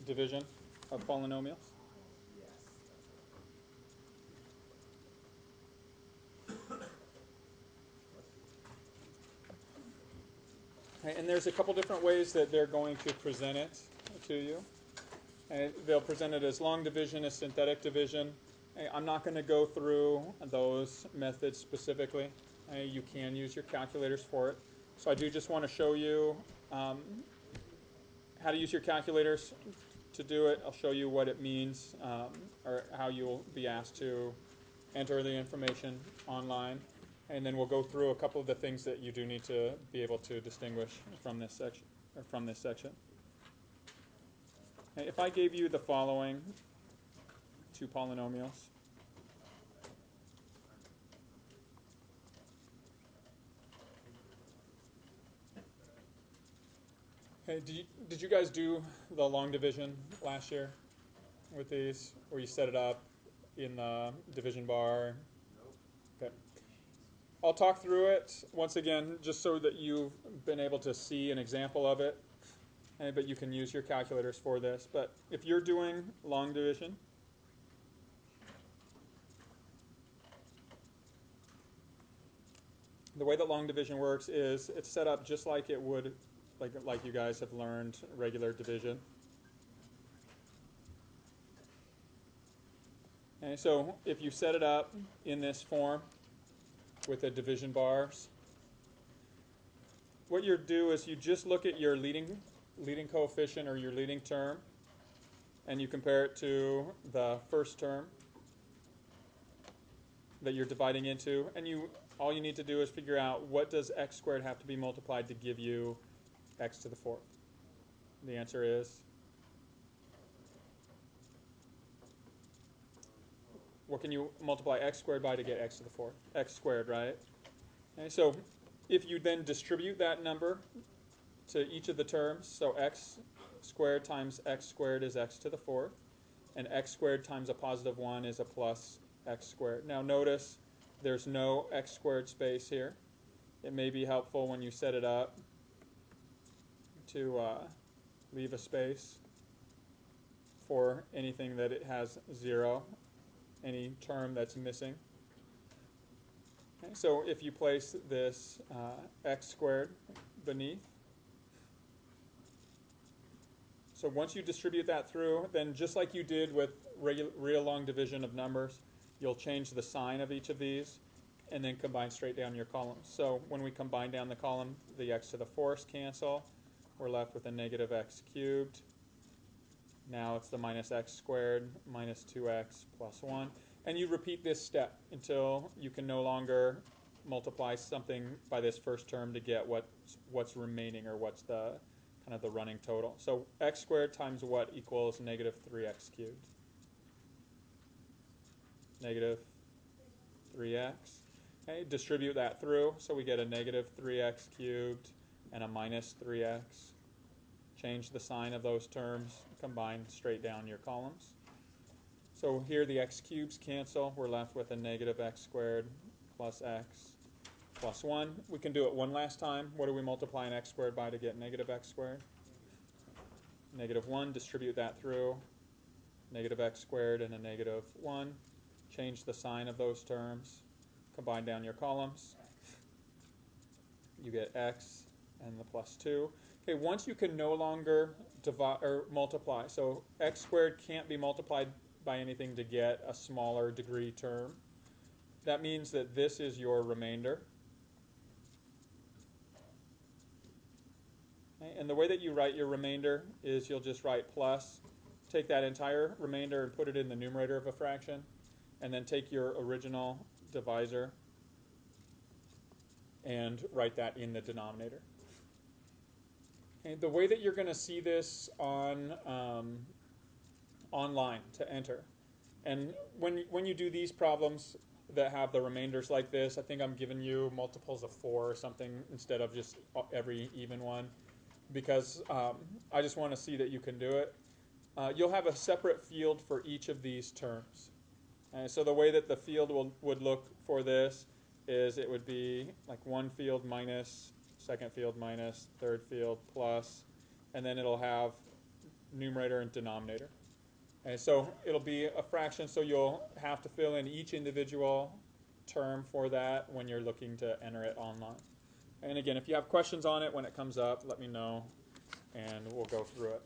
division of polynomials? Okay, and there's a couple different ways that they're going to present it to you. And they'll present it as long division, as synthetic division. I'm not going to go through those methods specifically. You can use your calculators for it. So I do just want to show you how to use your calculators to do it. I'll show you what it means, or how you'll be asked to enter the information online. And then we'll go through a couple of the things that you do need to be able to distinguish from this section. If I gave you the following two polynomials. Hey, did you guys do the long division last year with these, where you set it up in the division bar? Nope. Okay. I'll talk through it once again, just so that you've been able to see an example of it. But you can use your calculators for this. But if you're doing long division, the way that long division works is it's set up just like it would, like you guys have learned regular division. And so if you set it up in this form with the division bars, what you do is you just look at your leading coefficient or your leading term, and you compare it to the first term that you're dividing into, and all you need to do is figure out what does x squared have to be multiplied to give you x to the fourth. The answer is, what can you multiply x squared by to get x to the fourth? X squared, right? Okay, so if you then distribute that number to each of the terms, so x squared times x squared is x to the fourth, and x squared times a positive 1 is a plus x squared. Now notice there's no x squared space here. It may be helpful when you set it up to leave a space for anything that it has 0, any term that's missing. Okay, so if you place this x squared beneath, so once you distribute that through, then just like you did with real long division of numbers, you'll change the sign of each of these and then combine straight down your columns. So when we combine down the column, the x to the fourth cancel. We're left with a negative x cubed. Now it's the minus x squared minus 2x plus 1. And you repeat this step until you can no longer multiply something by this first term to get what's remaining, or what's the kind of the running total. So x squared times what equals negative 3x cubed? Negative 3x. Okay, distribute that through, so we get a negative 3x cubed and a minus 3x. Change the sign of those terms, combine straight down your columns. So here the x cubes cancel. We're left with a negative x squared plus x plus 1. We can do it one last time. What do we multiply an x squared by to get negative x squared? Negative 1. Distribute that through. Negative x squared and a negative 1. Change the sign of those terms. Combine down your columns. You get x and the plus 2. Okay, once you can no longer divide or multiply, so x squared can't be multiplied by anything to get a smaller degree term. That means that this is your remainder. Okay, and the way that you write your remainder is you'll just write plus, take that entire remainder and put it in the numerator of a fraction, and then take your original divisor and write that in the denominator. Okay, the way that you're going to see this online to enter, and when you do these problems that have the remainders like this, I think I'm giving you multiples of 4 or something instead of just every even one, because I just want to see that you can do it. You'll have a separate field for each of these terms. So the way that the field would look for this is it would be like one field minus, second field minus, third field plus, and then it'll have numerator and denominator. And so it'll be a fraction, so you'll have to fill in each individual term for that when you're looking to enter it online. And again, if you have questions on it when it comes up, let me know, and we'll go through it.